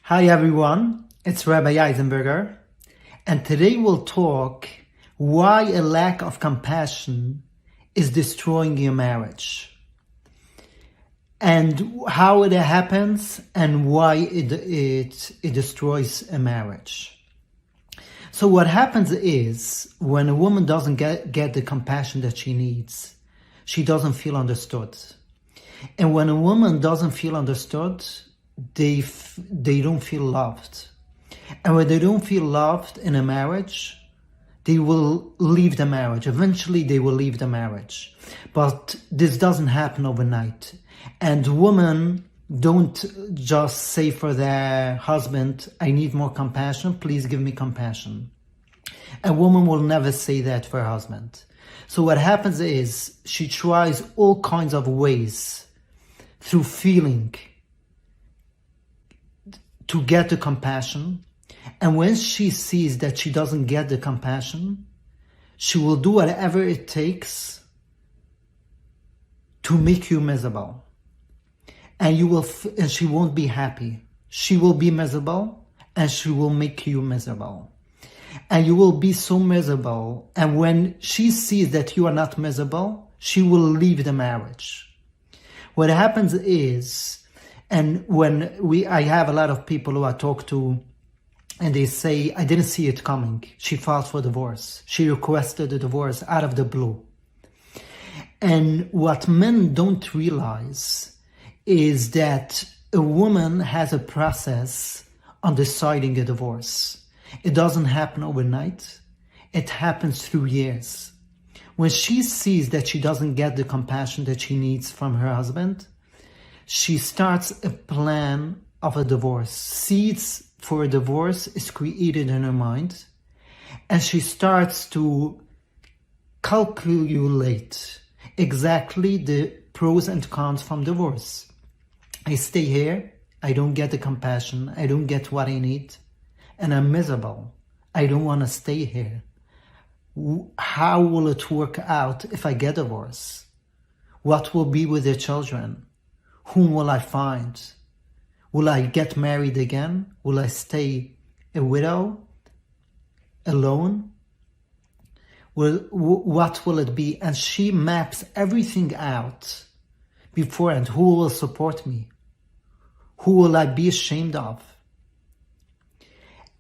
Hi everyone, it's Rabbi Eisenberger, and today we'll talk why a lack of compassion is destroying your marriage, and how it happens and why it destroys a marriage. So what happens is when a woman doesn't get the compassion that she needs, she doesn't feel understood. And when a woman doesn't feel understood, they don't feel loved. And when they don't feel loved in a marriage, they will leave the marriage. Eventually they will leave the marriage. But this doesn't happen overnight. And women don't just say for their husband, I need more compassion, please give me compassion. A woman will never say that for her husband. So what happens is she tries all kinds of ways through feeling to get the compassion. And when she sees that she doesn't get the compassion, she will do whatever it takes to make you miserable. And and she won't be happy. She will be miserable and she will make you miserable. And you will be so miserable. And when she sees that you are not miserable, she will leave the marriage. What happens is, and I have a lot of people who I talk to, and they say, I didn't see it coming. She filed for divorce. She requested a divorce out of the blue. And what men don't realize is that a woman has a process on deciding a divorce. It doesn't happen overnight. It happens through years. When she sees that she doesn't get the compassion that she needs from her husband, she starts a plan of a divorce. Seeds for a divorce is created in her mind, and she starts to calculate exactly the pros and cons from divorce. I stay here, I don't get the compassion, I don't get what I need, and I'm miserable. I don't want to stay here. How will it work out if I get divorced? What will be with the children? Whom will I find? Will I get married again? Will I stay a widow, alone? What will it be? And she maps everything out beforehand. Who will support me? Who will I be ashamed of?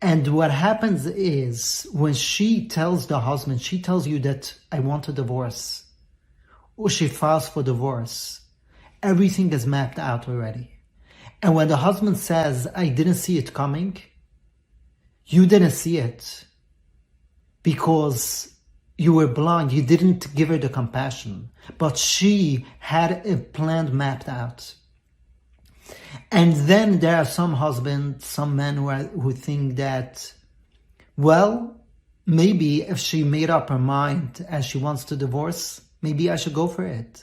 And what happens is when she tells the husband, she tells you that I want a divorce, or she files for divorce, everything is mapped out already. And when the husband says, I didn't see it coming, you didn't see it because you were blind. You didn't give her the compassion, but she had a plan mapped out. And then there are some husbands, some men who think that, well, maybe if she made up her mind and she wants to divorce, maybe I should go for it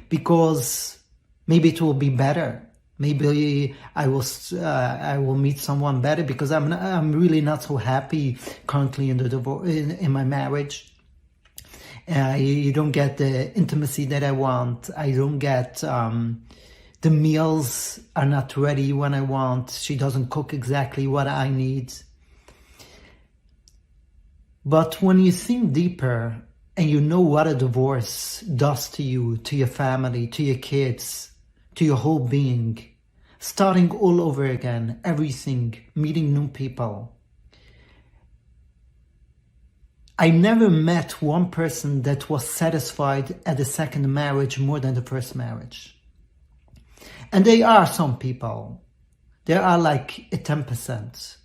because maybe it will be better. Maybe I will meet someone better because I'm really not so happy currently in the divorce in my marriage. You don't get the intimacy that I want. I don't get the meals are not ready when I want. She doesn't cook exactly what I need. But when you think deeper and you know what a divorce does to you, to your family, to your kids, to your whole being, starting all over again, everything, meeting new people. I never met one person that was satisfied at the second marriage more than the first marriage. And there are some people, there are like a 10%,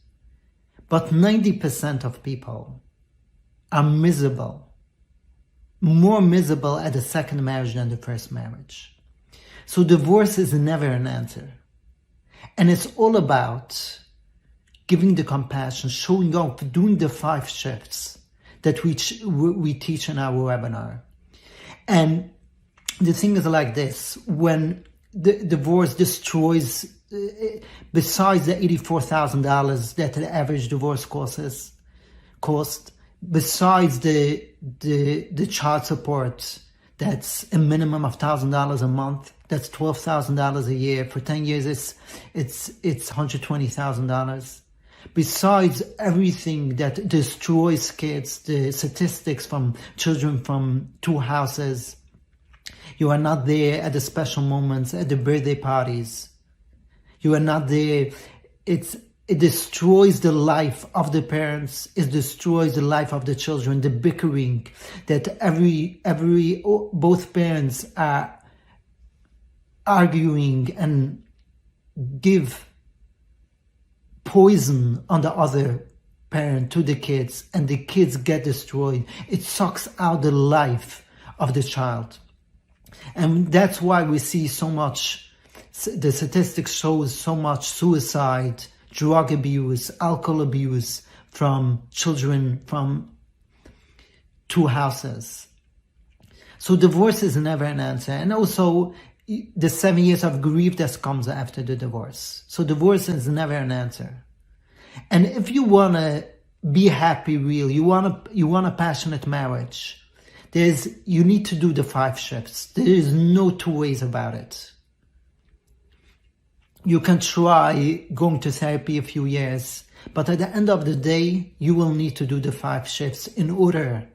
but 90% of people are miserable, more miserable at the second marriage than the first marriage. So divorce is never an answer. And it's all about giving the compassion, showing up, doing the 5 shifts that we teach in our webinar. And the thing is like this, when the divorce destroys, besides the $84,000 that the average divorce cost, besides the child support, that's a minimum of $1,000 a month, That's $12,000 a year. For 10 years, it's $120,000. Besides everything that destroys kids, the statistics from children from two houses, you are not there at the special moments, at the birthday parties. You are not there. It destroys the life of the parents. It destroys the life of the children. The bickering that both parents are arguing and give poison on the other parent to the kids, and the kids get destroyed. It sucks out the life of the child. And that's why we see so much, the statistics shows so much suicide, drug abuse, alcohol abuse from children from two houses. So divorce is never an answer. And also the 7 years of grief that comes after the divorce. So divorce is never an answer. And if you want to be happy, you want a passionate marriage, you need to do the 5 shifts. There is no two ways about it. You can try going to therapy a few years, but at the end of the day, you will need to do the 5 shifts in order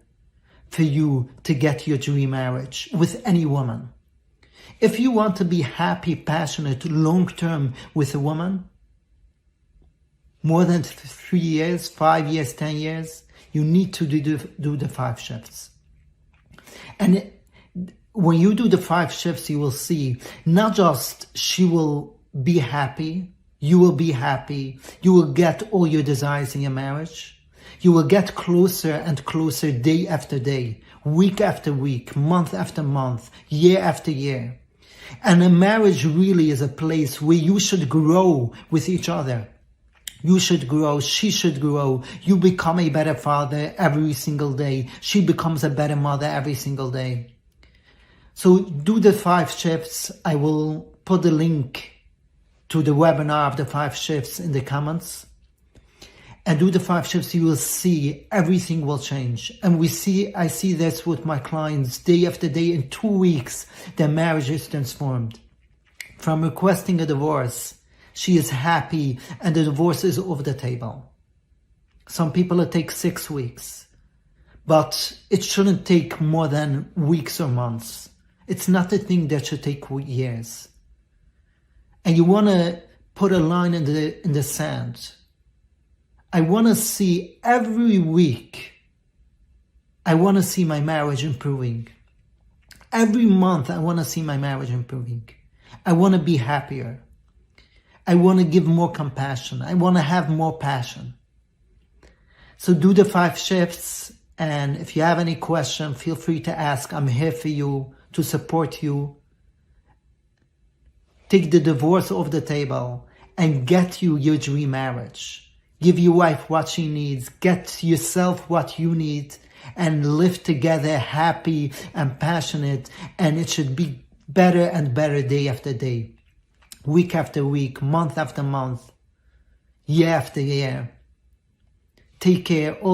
for you to get your dream marriage with any woman. If you want to be happy, passionate, long-term with a woman, more than 3 years, 5 years, 10 years, you need to do the 5 shifts. And when you do the 5 shifts, you will see not just she will be happy, you will be happy, you will get all your desires in your marriage, you will get closer and closer day after day, week after week, month after month, year after year. And a marriage really is a place where you should grow with each other. You should grow, she should grow. You become a better father every single day. She becomes a better mother every single day. So do the 5 shifts. I will put the link to the webinar of the 5 shifts in the comments. And do the 5 shifts, you will see everything will change. And I see this with my clients day after day. In 2 weeks, their marriage is transformed. From requesting a divorce, she is happy and the divorce is off the table. Some people it takes 6 weeks, but it shouldn't take more than weeks or months. It's not a thing that should take years. And you want to put a line in the sand. I want to see every week, I want to see my marriage improving. Every month, I want to see my marriage improving. I want to be happier. I want to give more compassion. I want to have more passion. So do the 5 shifts. And if you have any question, feel free to ask. I'm here for you, to support you. Take the divorce off the table and get you your dream marriage. Give your wife what she needs. Get yourself what you need. And live together happy and passionate. And it should be better and better day after day. Week after week, month after month, year after year. Take care.